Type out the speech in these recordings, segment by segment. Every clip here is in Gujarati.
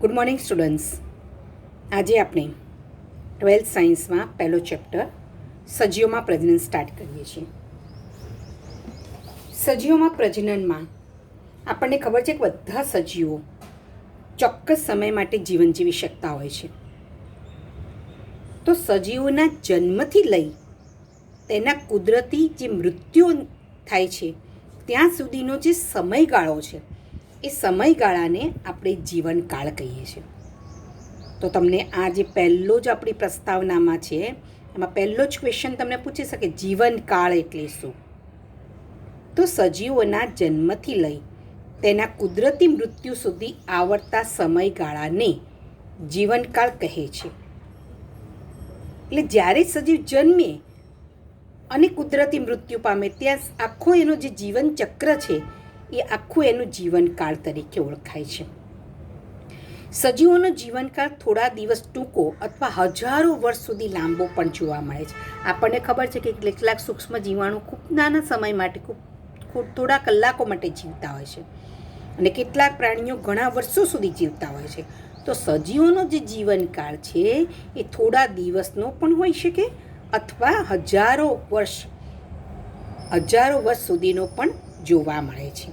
Good morning students. આજે આપણે 12th સાયન્સમાં પહેલો ચેપ્ટર સજીવોમાં પ્રજનન સ્ટાર્ટ કરીએ છીએ. સજીવોમાં પ્રજનનમાં આપણને ખબર છે કે બધા સજીવો ચોક્કસ સમય માટે જીવન જીવી શકતા હોય છે. તો સજીવોના જન્મથી લઈ તેના કુદરતી જે મૃત્યુ થાય છે ત્યાં સુધીનો જે સમયગાળો છે એ સમયગાળાને આપણે જીવનકાળ કહીએ છીએ. તો તમને આ જે પહેલો જ આપણી પ્રસ્તાવનામાં છે એમાં પહેલો જ ક્વેશ્ચન તમને પૂછી શકે જીવનકાળ એટલે શું? તો સજીવોના જન્મથી લઈ તેના કુદરતી મૃત્યુ સુધી આવતા સમયગાળાને જીવનકાળ કહે છે. એટલે જ્યારે સજીવ જન્મે અને કુદરતી મૃત્યુ પામે ત્યાં આખો એનો જે જીવન ચક્ર છે એ આખું એનું જીવનકાળ તરીકે ઓળખાય છે. સજીવોનો જીવનકાળ થોડા દિવસ ટૂંકો અથવા હજારો વર્ષ સુધી લાંબો પણ જોવા મળે છે. આપણને ખબર છે કે કેટલાક સૂક્ષ્મ જીવાણુ ખૂબ નાના સમય માટે ખૂબ થોડા કલાકો માટે જીવતા હોય છે અને કેટલાક પ્રાણીઓ ઘણા વર્ષો સુધી જીવતા હોય છે. તો સજીવોનો જે જીવનકાળ છે એ થોડા દિવસનો પણ હોઈ શકે અથવા હજારો વર્ષ સુધીનો પણ જોવા મળે છે.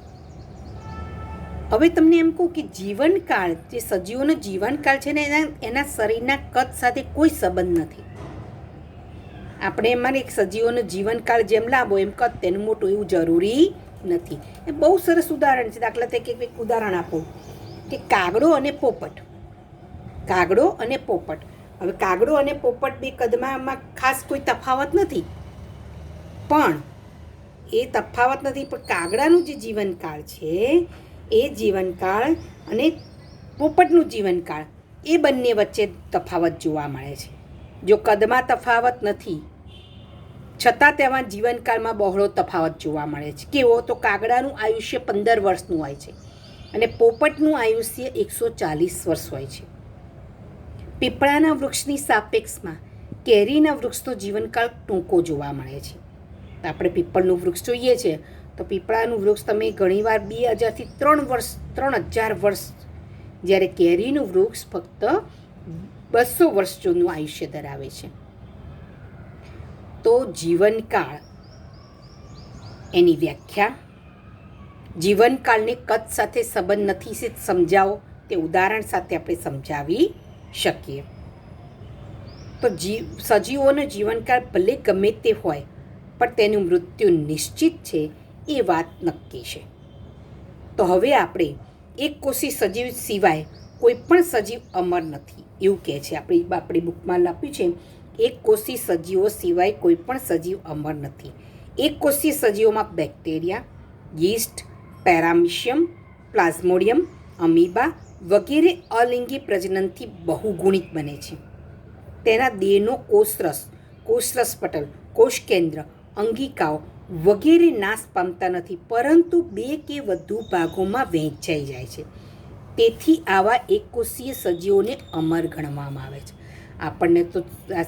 હવે તમને એમ કહું કે જીવનકાળ જે સજીવોનો જીવનકાળ છે ને એના શરીરના કદ સાથે કોઈ સંબંધ નથી. આપણે એમાં એક સજીવોનો જીવનકાળ જેમ લાંબો એમ કદ તેનું મોટું એવું જરૂરી નથી. એ બહુ સરસ ઉદાહરણ છે. દાખલા તરીકે એક ઉદાહરણ આપું કે કાગડો અને પોપટ. હવે કાગડો અને પોપટ બે કદમાં ખાસ કોઈ તફાવત નથી, પણ કાગડાનું જે જીવનકાળ છે એ જીવનકાળ અને પોપટનું જીવનકાળ એ બંને વચ્ચે તફાવત જોવા મળે છે. જો કદમાં તફાવત નથી છતાં તેમાં જીવનકાળમાં બહોળો તફાવત જોવા મળે છે. કેવો? તો કાગડાનું આયુષ્ય 15 વર્ષનું હોય છે અને પોપટનું આયુષ્ય 140 વર્ષ હોય છે. પીપળાના વૃક્ષની સાપેક્ષમાં કેરીના વૃક્ષનો જીવનકાળ ટૂંકો જોવા મળે છે. આપણે પીપળનું વૃક્ષ જોઈએ છે તો પીપળાનું વૃક્ષ તમે ઘણીવાર 2000થી 3000 વર્ષ, જ્યારે કેરીનું વૃક્ષ ફક્ત 200 વર્ષ જૂનું આયુષ્ય ધરાવે છે. તો જીવનકાળ એની વ્યાખ્યા, જીવનકાળને કદ સાથે સંબંધ નથી સમજાવો તે ઉદાહરણ સાથે આપણે સમજાવી શકીએ. તો સજીવોનો જીવનકાળ ભલે ગમે તે હોય પણ તેનું મૃત્યુ નિશ્ચિત છે એ વાત નક્કી છે. તો હવે આપણે એક કોષી સજીવ સિવાય કોઈ પણ સજીવ અમર નથી એવું કહે છે. આપણી બુકમાં લખ્યું છે એક કોષી સજીવો સિવાય કોઈ પણ સજીવ અમર નથી. એક કોષીય સજીવોમાં bacteria, yeast, paramecium, plasmodium, amoeba વગેરે અલિંગી પ્રજનનથી બહુગુણિત બને છે. તેના દેહનો કોષરસ પટલ, કોષકેન્દ્ર, અંગિકાઓ વગેરે નાશ પામતા નથી, પરંતુ 2 કે વધુ ભાગોમાં વહેંચાઈ જાય છે. તેથી આવા એકકોષીય સજીવોને અમર ગણવામાં આવે છે. આપણને તો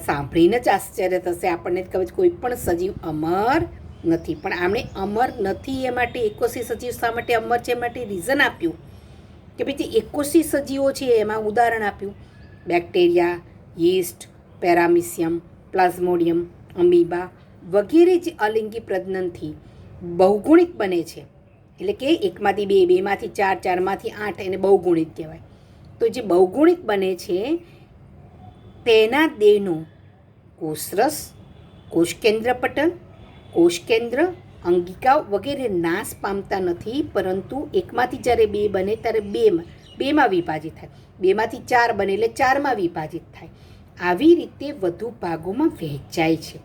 સાંભળીને જ આશ્ચર્ય થશે. આપણને ખબર છે કોઈ પણ સજીવ અમર નથી, પણ આમણે અમર નથી એ માટે એકકોષીય સજીવ શા માટે અમર છે એ માટે રીઝન આપ્યું કે ભાઈ જે એકકોષીય સજીવો છે એમાં ઉદાહરણ આપ્યું bacteria, yeast, paramecium, plasmodium, amoeba વગેરે જે અલિંગી પ્રજનનથી બહુગુણિત બને છે. એટલે કે 1માંથી 2, 2માંથી 4, 4માંથી 8 એને બહુગુણિત કહેવાય. તો જે બહુગુણિત બને છે તેના દેહનો કોષરસ, કોષકેન્દ્ર પટલ, કોષકેન્દ્ર, અંગિકાઓ વગેરે નાશ પામતા નથી, પરંતુ 1માંથી જ્યારે 2 બને ત્યારે 2માં વિભાજિત થાય, 2માંથી 4 બને એટલે 4માં વિભાજિત થાય. આવી રીતે વધુ ભાગોમાં વહેંચાય છે.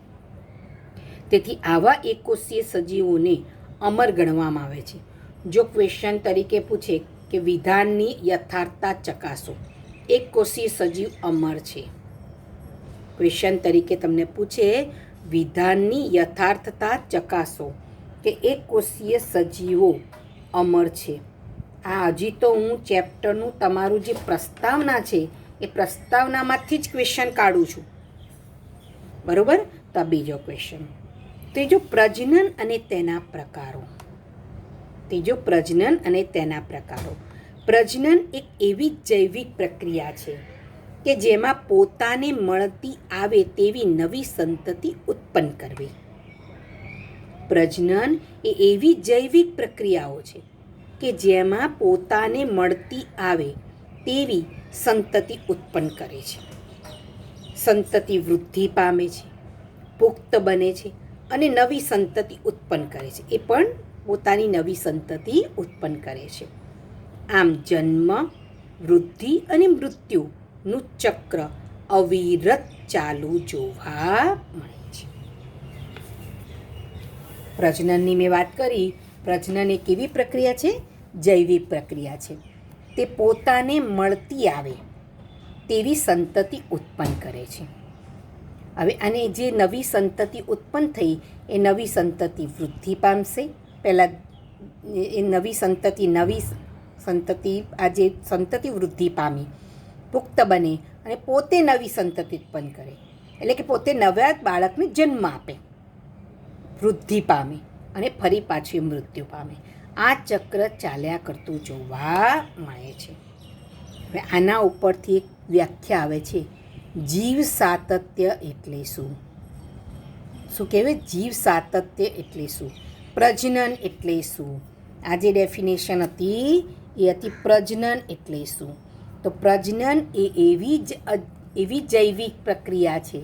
તેથી આવા એકકોષીય સજીવોને અમર ગણવામાં આવે છે. જો ક્વેશ્ચન તરીકે પૂછે કે વિધાનની યથાર્થતા ચકાસો, એકકોષીય સજીવ અમર છે. ક્વેશ્ચન તરીકે તમને પૂછે વિધાનની યથાર્થતા ચકાસો કે એકકોષીય સજીવો અમર છે. આ હજી તો હું ચેપ્ટરનું તમારું જે પ્રસ્તાવના છે એ પ્રસ્તાવનામાંથી જ ક્વેશ્ચન કાઢું છું, બરાબર? તો આ બીજો ક્વેશ્ચન. ત્રીજો પ્રજનન અને તેના પ્રકારો. પ્રજનન એક એવી જૈવિક પ્રક્રિયા છે કે જેમાં પોતાને મળતી આવે તેવી નવી સંતતિ ઉત્પન્ન કરવી. પ્રજનન એ એવી જૈવિક પ્રક્રિયાઓ છે કે જેમાં પોતાને મળતી આવે તેવી સંતતિ ઉત્પન્ન કરે છે. સંતતિ વૃદ્ધિ પામે છે, પુખ્ત બને છે અને નવી સંતતિ ઉત્પન્ન કરે છે. એ પણ પોતાની નવી સંતતિ ઉત્પન્ન કરે છે. આમ જન્મ, વૃદ્ધિ અને મૃત્યુનું ચક્ર અવિરત ચાલુ જોવા મળે છે. પ્રજનનની મેં વાત કરી. પ્રજનન એક એવી પ્રક્રિયા છે, જૈવિક પ્રક્રિયા છે. તે પોતાને મળતી આવે તેવી સંતતિ ઉત્પન્ન કરે છે. હવે અને જે નવી સંતતિ ઉત્પન્ન થઈ એ નવી સંતતિ વૃદ્ધિ પામશે. પહેલાં એ નવી સંતતિ આ જે સંતતિ વૃદ્ધિ પામી, પુખ્ત બને અને પોતે નવી સંતતિ ઉત્પન્ન કરે, એટલે કે પોતે નવા બાળકને જન્મ આપે, વૃદ્ધિ પામે અને ફરી પાછી મૃત્યુ પામે. આ ચક્ર ચાલ્યા કરતું જોવા મળે છે. હવે આના ઉપરથી એક વ્યાખ્યા આવે છે, જીવ સાતત્ય એટલે શું? શું કહેવાય? જીવ સાતત્ય એટલે શું? પ્રજનન એટલે શું? આ જે ડેફિનેશન હતી એ હતી પ્રજનન એટલે શું? તો પ્રજનન એ એવી જૈવિક પ્રક્રિયા છે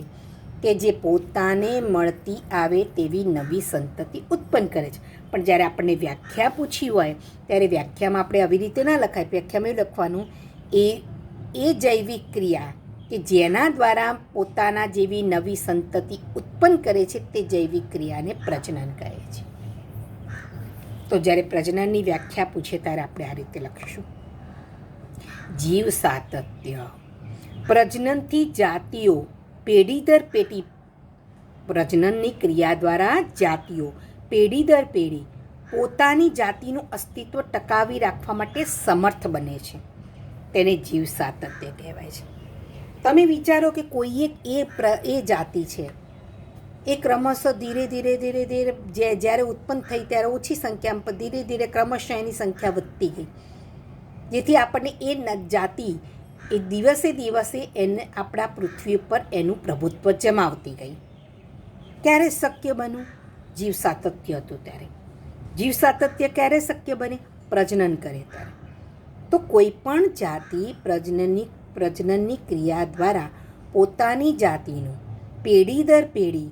કે જે પોતાને મળતી આવે તેવી નવી સંતતિ ઉત્પન્ન કરે છે. પણ જ્યારે આપણને વ્યાખ્યા પૂછી હોય ત્યારે વ્યાખ્યામાં આપણે આવી રીતે ના લખાય. વ્યાખ્યામાં એવું લખવાનું, એ જૈવિક ક્રિયા કે જેના દ્વારા પોતાના જેવી નવી સંતતિ ઉત્પન્ન કરે છે તે જૈવિક ક્રિયાને પ્રજનન કહે છે. તો જ્યારે પ્રજનનની વ્યાખ્યા પૂછે ત્યારે આપણે આ રીતે લખીશું, જીવ સાતત્ય. પ્રજનનથી જાતિઓ પેઢી દર પેઢી, પ્રજનનની ક્રિયા દ્વારા જાતિઓ પેઢી દર પેઢી પોતાની જાતિનું અસ્તિત્વ ટકાવી રાખવા માટે સમર્થ બને છે. તેને જીવ સાતત્ય કહેવાય છે. તમે વિચારો કે કોઈ એ જાતિ છે, એ ક્રમશઃ ધીરે ધીરે જ્યારે ઉત્પન્ન થઈ ત્યારે ઓછી સંખ્યામાં, પણ ધીરે ધીરે ક્રમશઃ એની સંખ્યા વધતી ગઈ, જેથી આપણને એ જાતિ એ દિવસે દિવસે એને આપણા પૃથ્વી ઉપર એનું પ્રભુત્વ જમાવતી ગઈ. ક્યારે શક્ય બન્યું? જીવ સાતત્ય હતું ત્યારે. જીવ સાતત્ય ક્યારે શક્ય બને? પ્રજનન કરે ત્યારે. તો કોઈ પણ જાતિ પ્રજનનની ક્રિયા દ્વારા પોતાની જાતિનું પેઢી દર પેઢી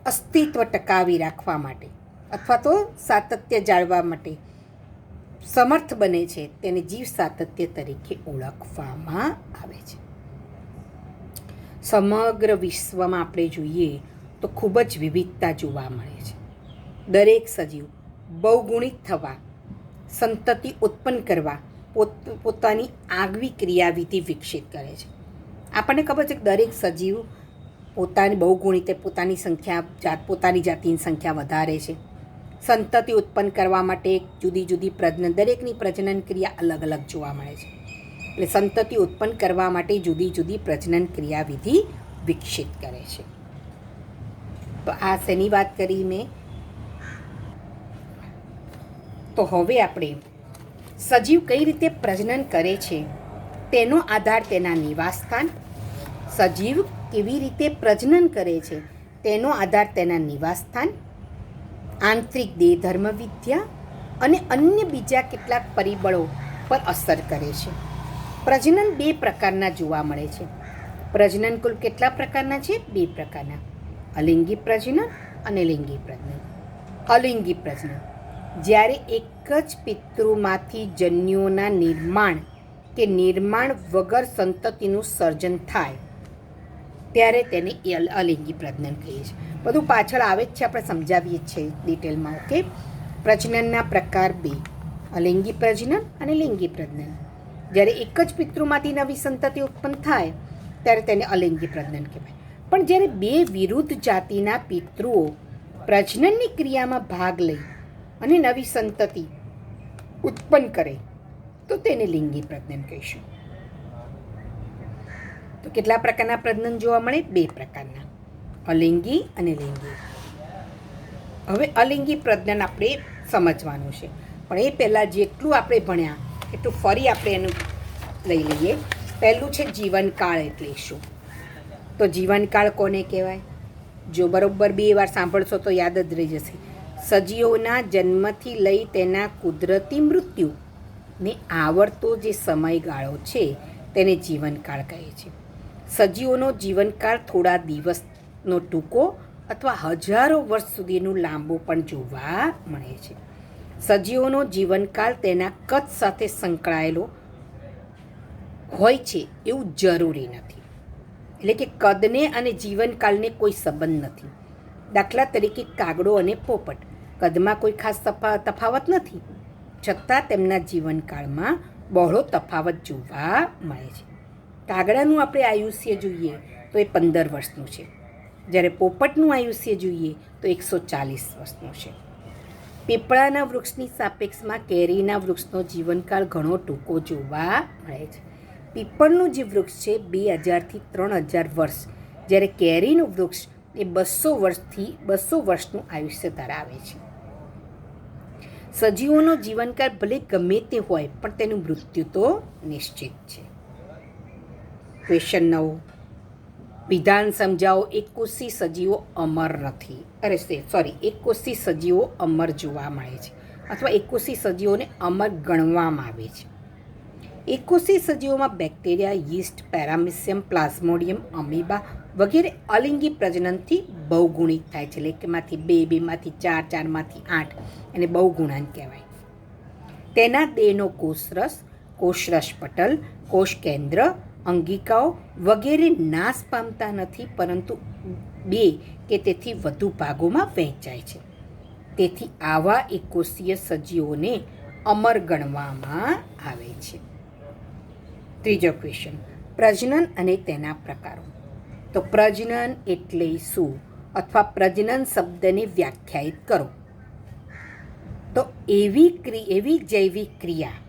અસ્તિત્વ ટકાવી રાખવા માટે અથવા તો સાતત્ય જાળવવા માટે સમર્થ બને છે. તેને જીવ સાતત્ય તરીકે ઓળખવામાં આવે છે. સમગ્ર વિશ્વમાં આપણે જોઈએ તો ખૂબ જ વિવિધતા જોવા મળે છે. દરેક સજીવ બહુગુણિત થવા, સંતતિ ઉત્પન્ન કરવા પોતાની આગવી ક્રિયાવિધિ વિકસિત કરે છે. આપણને ખબર છે કે દરેક સજીવ પોતાની બહુગુણિત પોતાની જાતિની સંખ્યા વધારે છે. સંતતિ ઉત્પન્ન કરવા માટે જુદી જુદી દરેકની પ્રજનન ક્રિયા અલગ અલગ જોવા મળે છે. એટલે સંતતિ ઉત્પન્ન કરવા માટે જુદી જુદી પ્રજનન ક્રિયાવિધિ વિકસિત કરે છે. તો આ શેની વાત કરી મેં? તો હવે આપણે સજીવ કઈ રીતે પ્રજનન કરે છે તેનો આધાર તેના નિવાસસ્થાન, સજીવ કેવી રીતે પ્રજનન કરે છે તેનો આધાર તેના નિવાસસ્થાન, આંતરિક દેહધર્મ વિદ્યા અને અન્ય બીજા કેટલાક પરિબળો પર અસર કરે છે. પ્રજનન 2 પ્રકારના જોવા મળે છે. પ્રજનન કુલ કેટલા પ્રકારના છે? 2 પ્રકારના, અલિંગી પ્રજનન અને લિંગી પ્રજનન. અલિંગી પ્રજનન, જ્યારે એક જ પિતૃમાંથી જન્યુઓના નિર્માણ કે નિર્માણ વગર સંતતિનું સર્જન થાય ત્યારે તેને અલિંગી પ્રજનન કહીએ છીએ. બધું પાછળ આવે જ છે, આપણે સમજાવીએ જ છીએ ડિટેલમાં. ઓકે. પ્રજનનના પ્રકાર 2, અલિંગી પ્રજનન અને લિંગી પ્રજનન. જ્યારે એક જ પિતૃમાંથી નવી સંતતિ ઉત્પન્ન થાય ત્યારે તેને અલિંગી પ્રજનન કહેવાય. પણ જ્યારે 2 વિરુદ્ધ જાતિના પિતૃઓ પ્રજનનની ક્રિયામાં ભાગ લઈ અને નવી સંતતિ ઉત્પન્ન કરે તો તેને લિંગી પ્રજનન કહીશું. તો કેટલા પ્રકારના પ્રજનન જોવા મળે? 2 પ્રકારના, અલિંગી અને લિંગી. હવે અલિંગી પ્રજનન આપણે સમજવાનું છે, પણ એ પહેલાં જેટલું આપણે ભણ્યા એટલું ફરી આપણે એનું લઈ લઈએ. પહેલું છે જીવનકાળ એટલે શું? તો જીવનકાળ કોને કહેવાય? જો બરાબર 2 વાર સાંભળશો તો યાદ જ રહી જશે. સજીવોના જન્મથી લઈ તેના કુદરતી મૃત્યુને આવડતો જે સમયગાળો છે તેને જીવનકાળ કહે છે. સજીવોનો જીવનકાળ થોડા દિવસનો ટૂંકો અથવા હજારો વર્ષ સુધીનું લાંબુ પણ જોવા મળે છે. સજીવોનો જીવનકાળ તેના કદ સાથે સંકળાયેલો હોય છે એવું જરૂરી નથી. એટલે કે કદને અને જીવનકાળને કોઈ સંબંધ નથી. દાખલા તરીકે કાગડો અને પોપટ કદમાં કોઈ ખાસ તફાવત નથી, છતાં તેમના જીવનકાળમાં બહોળો તફાવત જોવા મળે છે. કાગડાનું આપણે આયુષ્ય જોઈએ તો એ 15 વર્ષનું છે, જ્યારે પોપટનું આયુષ્ય જોઈએ તો 140 વર્ષનું છે. પીપળાના વૃક્ષની સાપેક્ષમાં કેરીના વૃક્ષનો જીવનકાળ ઘણો ટૂંકો જોવા મળે છે. પીપળનું જે વૃક્ષ છે 2000થી 3000 વર્ષ, જ્યારે કેરીનું વૃક્ષ એ 200 વર્ષનું આયુષ્ય ધરાવે છે. સજીવોનો જીવનકાળ ભલે ગમે તે હોય પણ તેનું મૃત્યુ તો નિશ્ચિત છે. ક્વેશ્ચન 9. વિધાન સમજાવો. એકકોષી સજીવો અમર નથી. એકકોષી સજીવો અમર જોવા મળે છે અથવા એકકોષી સજીવોને અમર ગણવામાં આવે છે. એકકોષી સજીવોમાં બેક્ટેરિયા, યીસ્ટ, પેરામિસિયમ, પ્લાઝ્મોડિયમ, અમીબા વગેરે અલિંગી પ્રજનનથી બહુગુણિત થાય છે. એટલે કે માંથી 2, 2માંથી 4, 4માંથી 8 એને બહુગુણન કહેવાય. તેના દેહનો કોષરસ, કોષરસ પટલ, કોષ કેન્દ્ર, અંગિકાઓ વગેરે નાશ પામતા નથી, પરંતુ 2 કે તેથી વધુ ભાગોમાં વહેંચાય છે. તેથી આવા એકકોષીય સજીવોને અમર ગણવામાં આવે છે. ત્રીજો ક્વેશ્ચન, પ્રજનન અને તેના પ્રકારો. તો પ્રજનન એટલે શું અથવા પ્રજનન શબ્દને વ્યાખ્યાયિત કરો. તો એવી જૈવિક ક્રિયા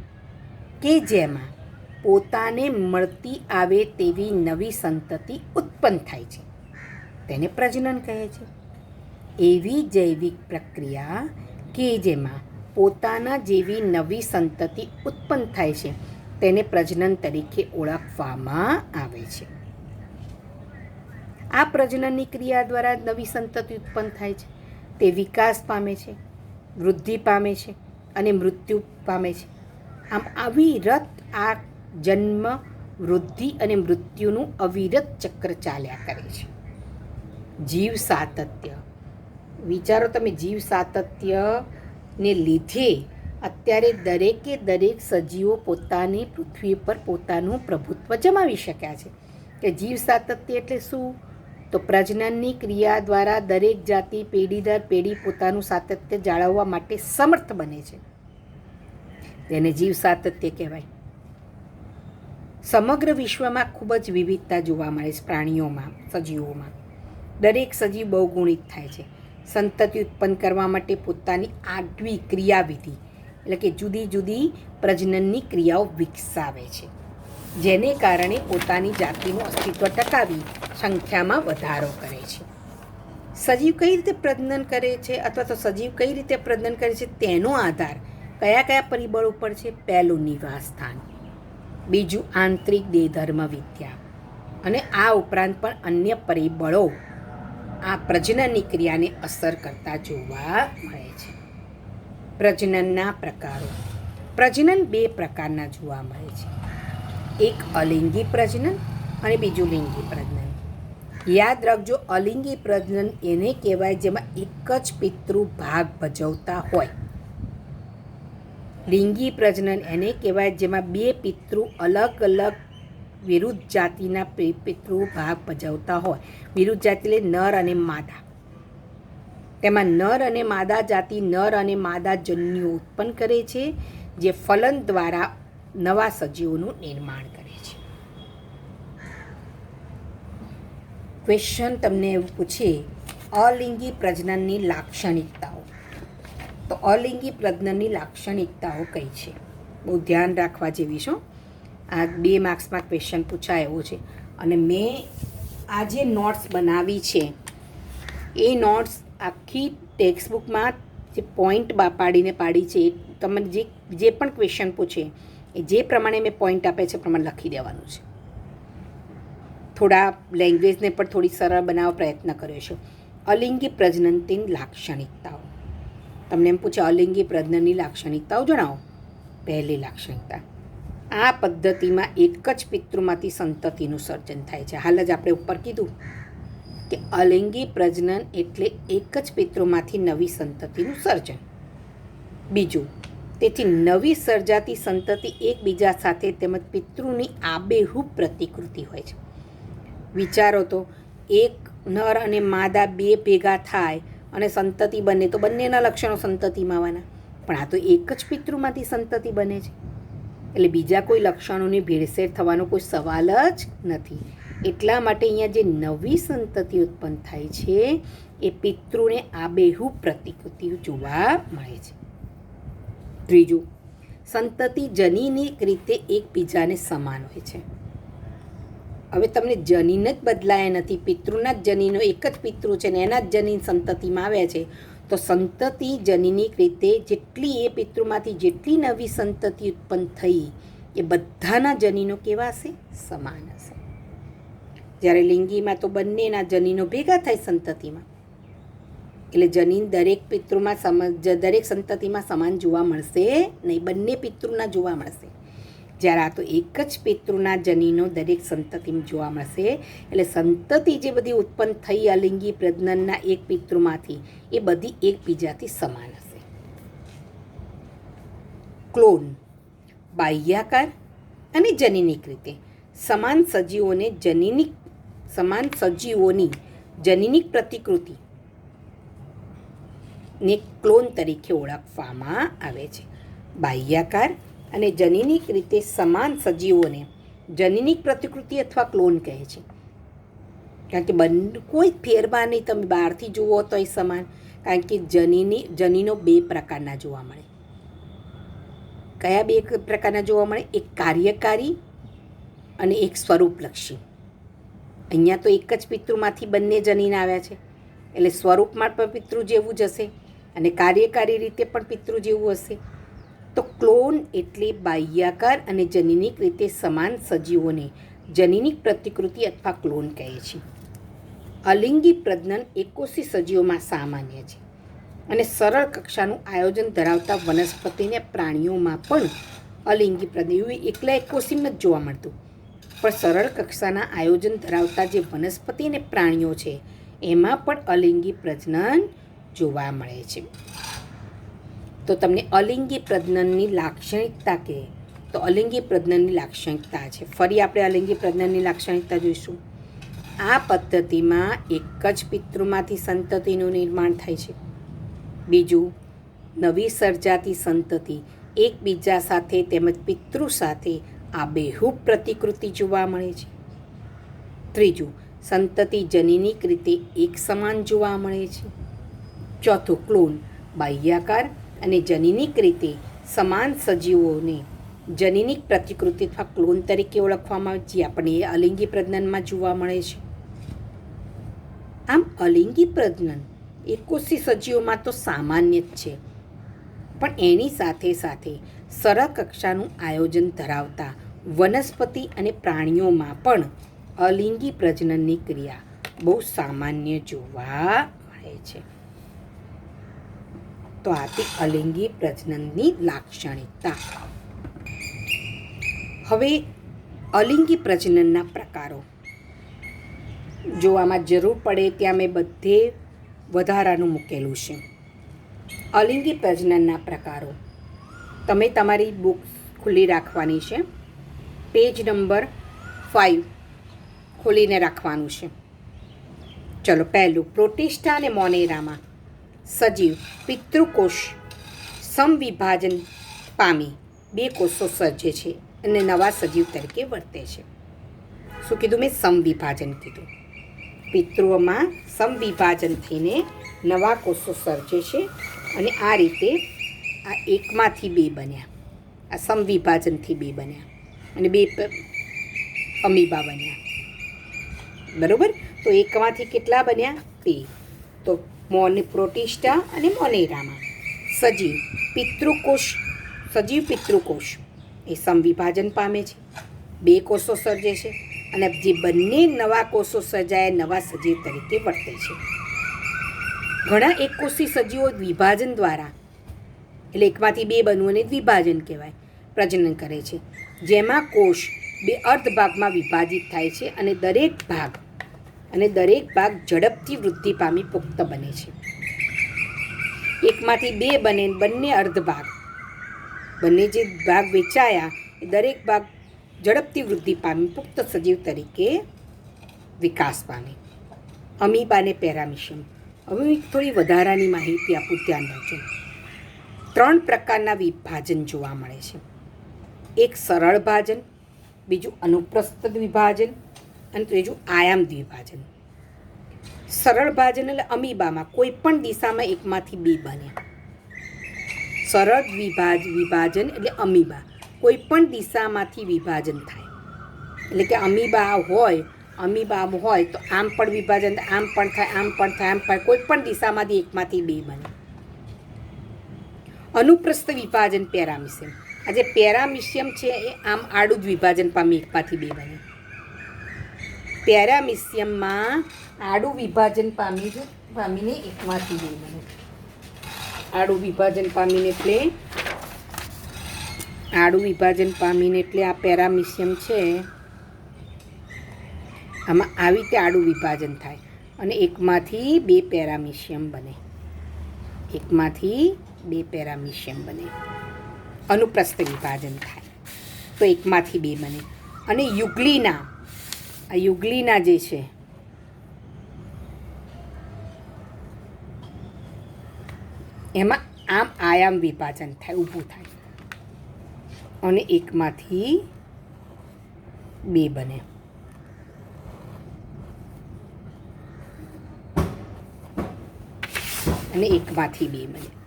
કે જેમાં પોતાને મળતી આવે તેવી નવી સંતતિ ઉત્પન્ન થાય છે તેને પ્રજનન કહે છે. એવી જૈવિક પ્રક્રિયા કે જેમાં પોતાના જેવી નવી સંતતિ ઉત્પન્ન થાય છે તેને પ્રજનન તરીકે ઓળખવામાં આવે છે. આ પ્રજનનની ક્રિયા દ્વારા નવી સંતતિ ઉત્પન્ન થાય છે. તે વિકાસ પામે છે, વૃદ્ધિ પામે છે અને મૃત્યુ પામે છે. આમ અવિરત આ જન્મ, વૃદ્ધિ અને મૃત્યુનું અવિરત ચક્ર ચાલ્યા કરે છે. જીવ સાતત્ય. વિચારો તમે, જીવ સાતત્યને લીધે અત્યારે દરેક સજીવો પોતાની પૃથ્વી પર પોતાનું પ્રભુત્વ જમાવી શક્યા છે. કે જીવ સાતત્ય એટલે શું? તો પ્રજનનની ક્રિયા દ્વારા દરેક જાતિ પેઢી દર પેઢી પોતાનું સાતત્ય જાળવવા માટે સમર્થ બને છે. તેને જીવ સાતત્ય કહેવાય. સમગ્ર વિશ્વમાં ખૂબ જ વિવિધતા જોવા મળે છે પ્રાણીઓમાં, સજીવોમાં. દરેક સજીવ બહુગુણિત થાય છે. સંતતિ ઉત્પન્ન કરવા માટે પોતાની આગવી ક્રિયાવિધિ એટલે કે જુદી જુદી પ્રજનનની ક્રિયાઓ વિકસાવે છે, જેને કારણે પોતાની જાતિનું અસ્તિત્વ ટકાવી સંખ્યામાં વધારો કરે છે. સજીવ કઈ રીતે પ્રજનન કરે છે અથવા તો સજીવ કઈ રીતે પ્રજનન કરે છે તેનો આધાર કયા પરિબળો ઉપર છે? પહેલું, નિવાસ સ્થાન. બીજું, આંતરિક દેહધર્મ વિદ્યા. અને આ ઉપરાંત પણ અન્ય પરિબળો આ પ્રજનનની ક્રિયાને અસર કરતા જોવા મળે છે. પ્રજનનના પ્રકારો. પ્રજનન 2 પ્રકારના જોવા મળે છે. એક અલિંગી પ્રજનન અને બીજું લિંગી પ્રજનન. યાદ રાખજો, અલિંગી પ્રજનન એને કહેવાય જેમાં એક જ પિતૃ ભાગ ભજવતા હોય. લિંગી પ્રજનન એને કહેવાય જેમાં 2 પિતૃ અલગ અલગ વિરુદ્ધ જાતિના પિતૃ ભાગ ભજવતા હોય. વિરુદ્ધ જાતિ એટલે નર અને માદા. તેમાં નર અને માદા જાતિ નર અને માદા જન્યુઓ ઉત્પન્ન કરે છે, જે ફલન દ્વારા નવા સજીવોનું નિર્માણ કરે છે. ક્વેશ્ચન તમને એવું પૂછે, અલિંગી પ્રજનનની લાક્ષણિકતાઓ. તો અલિંગી પ્રજનનની લાક્ષણિકતાઓ કઈ છે? બહુ ધ્યાન રાખવા જેવી છે. આ 2 માર્ક્સમાં ક્વેશ્ચન પૂછાય એવો છે. અને મેં આ જે નોટ્સ બનાવી છે એ નોટ્સ આખી ટેક્સ્ટબુકમાં જે પોઈન્ટ પાડીને પાડી છે. તમને જે પણ ક્વેશ્ચન પૂછે એ જે પ્રમાણે મેં પોઈન્ટ આપે છે પ્રમાણે લખી દેવાનું છે. થોડા લેંગ્વેજને પણ થોડી સરળ બનાવવા પ્રયત્ન કર્યો છે. અલિંગી પ્રજનનની લાક્ષણિકતાઓ. તમને એમ પૂછે અલિંગી પ્રજનનની લાક્ષણિકતાઓ જણાવો. પહેલી લાક્ષણિકતા, આ પદ્ધતિમાં એક જ પિતૃમાંથી સંતતિનું સર્જન થાય છે. હાલ જ આપણે ઉપર કીધું કે અલિંગી પ્રજનન એટલે એક જ પિતૃમાંથી નવી સંતતિનું સર્જન. બીજું, તેથી નવી સર્જાતી સંતતિ એકબીજા સાથે તેમજ પિતૃની આબેહૂબ પ્રતિકૃતિ હોય છે. વિચારો તો, એક નર અને માદા બે ભેગા થાય અને સંતતિ બને તો બંનેના લક્ષણો સંતતિમાં આવવાના, પણ આ તો એક જ પિતૃમાંથી સંતતિ બને છે એટલે બીજા કોઈ લક્ષણોની ભેળસેળ થવાનો કોઈ સવાલ જ નથી. એટલા માટે અહીંયા જે નવી સંતતિ ઉત્પન્ન થાય છે એ પિતૃને આબેહૂબ પ્રતિકૃતિ જોવા મળે છે. ત્રીજું, સંતતિ જનીનિક રીતે એકબીજાને સમાન હોય છે. હવે તમને જનીન જ બદલાયા નથી, પિતૃના જ જનીનો એક જ પિતૃ છે ને એના જ જનીન સંતતિમાં આવ્યા છે, તો સંતતિ જનીનિક રીતે જેટલી એ પિતૃમાંથી જેટલી નવી સંતતિ ઉત્પન્ન થઈ એ બધાના જનીનો કેવા હશે? સમાન હશે. જ્યારે લિંગીમાં તો બંનેના જનીનો ભેગા થાય સંતતિમાં, એટલે જનીન દરેક પિતૃમાં દરેક સંતતિમાં સમાન જોવા મળશે નહીં, બંને પિતૃના જોવા મળશે. જ્યારે આ તો એક જ પિતૃના જનીનો દરેક સંતતિમાં જોવા મળશે, એટલે સંતતિ જે બધી ઉત્પન્ન થઈ અલિંગી પ્રજનનના એક પિતૃમાંથી એ બધી એકબીજાથી સમાન હશે. ક્લોન, બાહ્યાકાર અને જનીનિક રીતે સમાન સજીવોની જનીનિક પ્રતિકૃતિ ને ક્લોન તરીકે ઓળખવામાં આવે છે. બાહ્યાકાર અને જનીનિક રીતે સમાન સજીવોને જનીનિક પ્રતિકૃતિ અથવા ક્લોન કહે છે. કારણ કે કોઈ ફેરફાર નહીં, તમે બહારથી જુઓ તો એ સમાન, કારણ કે જનીનો બે પ્રકારના જોવા મળે. કયા બે પ્રકારના જોવા મળે? એક કાર્યકારી અને એક સ્વરૂપલક્ષી. અહીંયા તો એક જ પિતૃમાંથી બંને જનીન આવ્યા છે એટલે સ્વરૂપમાં પણ પિતૃ જેવું જ હશે અને કાર્યકારી રીતે પણ પિતૃ જેવું હશે. તો ક્લોન એટલે બાહ્યાકાર અને જનીનિક રીતે સમાન સજીવોને જનીનિક પ્રતિકૃતિ અથવા ક્લોન કહે છે. અલિંગી પ્રજનન એકોષી સજીવોમાં સામાન્ય છે અને સરળ કક્ષાનું આયોજન ધરાવતા વનસ્પતિ અને પ્રાણીઓમાં પણ અલિંગી પ્રજનન એવું એકલા એકોષીમાં જ જોવા મળતું, પણ સરળ કક્ષાના આયોજન ધરાવતા જે વનસ્પતિ અને પ્રાણીઓ છે એમાં પણ અલિંગી પ્રજનન જોવા મળે છે. તો તમને અલિંગી પ્રજનનની લાક્ષણિકતા કહે તો અલિંગી પ્રજનનની લાક્ષણિકતા છે. ફરી આપણે અલિંગી પ્રજનનની લાક્ષણિકતા જોઈશું. આ પદ્ધતિમાં એક જ પિતૃમાંથી સંતતિનું નિર્માણ થાય છે. બીજું, નવી સર્જાતી સંતતિ એકબીજા સાથે તેમજ પિતૃ સાથે આબેહૂબ પ્રતિકૃતિ જોવા મળે છે. ત્રીજું, સંતતિ જનીનિક રીતે એક સમાન જોવા મળે છે. ચોથું, ક્લોન બાહ્યાકાર અને જનીનિક રીતે સમાન સજીવોને જનીનિક પ્રતિકૃતિ અથવા ક્લોન તરીકે ઓળખવામાં આવે જે આપણે અલિંગી પ્રજનનમાં જોવા મળે છે. આમ અલિંગી પ્રજનન એકોષી સજીવોમાં તો સામાન્ય જ છે, પણ એની સાથે સાથે સરળ કક્ષાનું આયોજન ધરાવતા વનસ્પતિ અને પ્રાણીઓમાં પણ અલિંગી પ્રજનનની ક્રિયા બહુ સામાન્ય જોવા મળે છે. તો આથી અલિંગી પ્રજનનની લાક્ષણિકતા. હવે અલિંગી પ્રજનનના પ્રકારો જોવામાં જરૂર પડે ત્યાં મેં બધે વધારાનું મૂકેલું છે. અલિંગી પ્રજનનના પ્રકારો તમે તમારી બુક ખુલ્લી રાખવાની છે, પેજ નંબર 5 ખોલીને રાખવાનું છે. ચલો, પહેલું, પ્રોટિસ્ટા અને મોનેરામાં સજીવ પિતૃકોષ સમવિભાજન પામી બે કોષો સર્જે છે અને નવા સજીવ તરીકે વર્તે છે. શું કીધું મેં? સમવિભાજન કીધું. પિતૃઓમાં સમવિભાજન થઈને નવા કોષો સર્જે છે અને આ રીતે આ એકમાંથી બે બન્યા, આ સમવિભાજનથી બે બન્યા અને બે અમીબા બન્યા. બરાબર? તો એકમાંથી કેટલા બન્યા? બે. તો પ્રોટિસ્ટા અને મોનેરામાં સજીવ પિતૃકોષ એ સમવિભાજન પામે છે, 2 કોષો સર્જે છે અને જે બંને નવા કોષો સર્જાયા નવા સજીવ તરીકે વર્તે છે. ઘણા એકકોષી સજીવો વિભાજન દ્વારા, એટલે એકમાંથી 2 બનવું અને દ્વિભાજન કહેવાય, પ્રજનન કરે છે, જેમાં કોષ 2 અર્ધ ભાગમાં વિભાજિત થાય છે અને દરેક ભાગ ઝડપથી વૃદ્ધિ પામી પુખ્ત બને છે. એકમાંથી 2 બને, બંને અર્ધ ભાગ, બંને જે ભાગ વેચાયા એ દરેક ભાગ ઝડપથી વૃદ્ધિ પામી પુખ્ત સજીવ તરીકે વિકાસ પામે. અમીબા અને પેરામિશિયમ. હવે થોડી વધારાની માહિતી આપું, ધ્યાન રાખજો. 3 પ્રકારના વિભાજન જોવા મળે છે. એક સરળ ભાજન, બીજું અનુપ્રસ્થ દ્વિભાજન અને ત્રીજું આયામ દ્વિભાજન. સરળ ભાજન એટલે અમીબામાં કોઈ પણ દિશામાં એકમાંથી 2 બને. સરળ વિભાજન એટલે અમીબા કોઈ પણ દિશામાંથી વિભાજન થાય, એટલે કે અમીબા હોય તો આમ પણ વિભાજન, આમ પણ થાય, આમ પણ થાય, આમ પણ, કોઈ પણ દિશામાંથી એકમાંથી 2 બને. અનુપ્રસ્થ વિભાજન પેરામિશિયમ. આ જે પેરામિશિયમ છે એ આમ આડું જ વિભાજન પામી એકમાંથી 2 બને. પેરામિશિયમમાં આડું વિભાજન પામીને એકમાંથી 2 બને. આડું વિભાજન પામીને એટલે આ પેરામિશિયમ છે, આમાં આવી રીતે આડું વિભાજન થાય અને એકમાંથી 2 પેરામિશિયમ બને. અનુપ્રસ્થ વિભાજન થાય તો એકમાંથી 2 બને. અને યુગ્લિના જે છે એમાં આમ આયામ વિભાજન થાય, ઊભું થાય અને એકમાંથી 2 બને.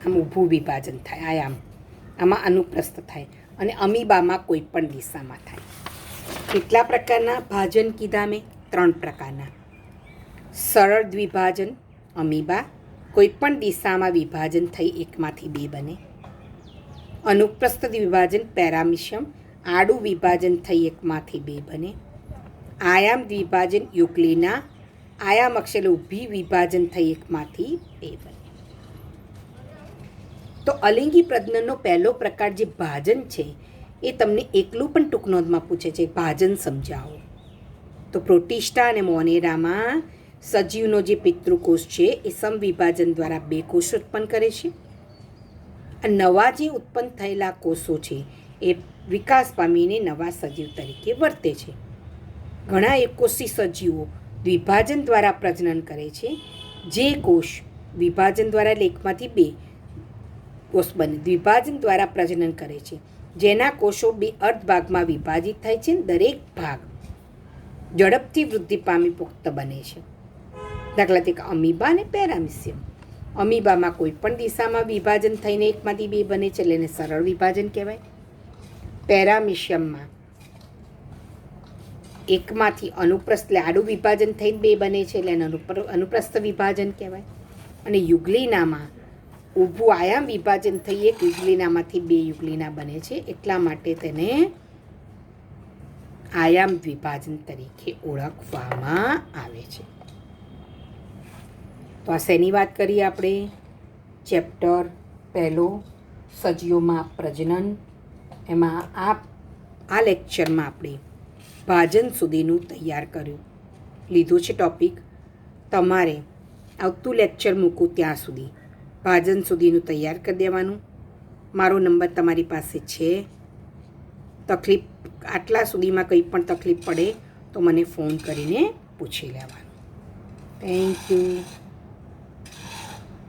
આમ ઊભું વિભાજન થાય, આમાં અનુપ્રસ્થ થાય અને અમીબામાં કોઈ પણ દિશામાં થાય. કેટલા પ્રકારના ભાજન કીધા મેં? 3 પ્રકારના. સરળ દ્વિભાજન અમીબા, કોઈ પણ દિશામાં વિભાજન થઈ એકમાંથી 2 બને. અનુપ્રસ્થ દ્વિભાજન પેરામિશિયમ, આડું વિભાજન થઈ એકમાંથી 2 બને. આયામ દ્વિભાજન યુગ્લિના, આયામ અક્ષરે ઊભી વિભાજન થઈ એકમાંથી 2 બને. તો અલિંગી પ્રજનનનો પહેલો પ્રકાર જે ભાજન છે એ તમને એકલું પણ ટૂંક નોંધમાં પૂછે છે, ભાજન સમજાવો. તો પ્રોટિસ્ટા અને મોનેરામાં સજીવનો જે પિતૃકોષ છે એ સમવિભાજન દ્વારા 2 કોષ ઉત્પન્ન કરે છે. નવા જે ઉત્પન્ન થયેલા કોષો છે એ વિકાસ પામીને નવા સજીવ તરીકે વર્તે છે. ઘણા એકકોષી સજીવો દ્વિભાજન દ્વારા પ્રજનન કરે છે. જે કોષ વિભાજન દ્વારા, એટલે એકમાંથી 2 કોષ બને, દ્વિભાજન દ્વારા પ્રજનન કરે છે, જેના કોષો 2 અર્ધ ભાગમાં વિભાજિત થાય છે. દરેક ભાગ ઝડપથી વૃદ્ધિ પામી પુખ્ત બને છે. દાખલા તરીકે અમીબા અને પેરામિશિયમ. અમીબામાં કોઈ પણ દિશામાં વિભાજન થઈને એકમાંથી 2 બને છે, એટલે એને સરળ વિભાજન કહેવાય. પેરામિશિયમમાં એકમાંથી અનુપ્રસ્થ, એટલે આડું વિભાજન થઈને 2 બને છે, એટલે એને અનુપ્રસ્થ વિભાજન કહેવાય. અને યુગ્લિનામાં ઊભું આયામ વિભાજન થઈ એક યુગ્લિનામાંથી 2 યુગ્લિના બને છે, એટલા માટે તેને આયામ દ્વિભાજન તરીકે ઓળખવામાં આવે છે. તો આ શેની વાત કરીએ આપણે? ચેપ્ટર 1 સજીવોમાં પ્રજનન. એમાં આ લેક્ચરમાં આપણે ભાજન સુધીનું તૈયાર લીધું છે ટૉપિક. તમારે આવતું લેક્ચર મૂકું ત્યાં સુધી ભાજન સુધીનું તૈયાર કરી દેવાનું. મારો નંબર તમારી પાસે છે. આટલા સુધીમાં કંઈ પણ તકલીફ પડે તો મને ફોન કરીને પૂછી લેવાનું. Thank you.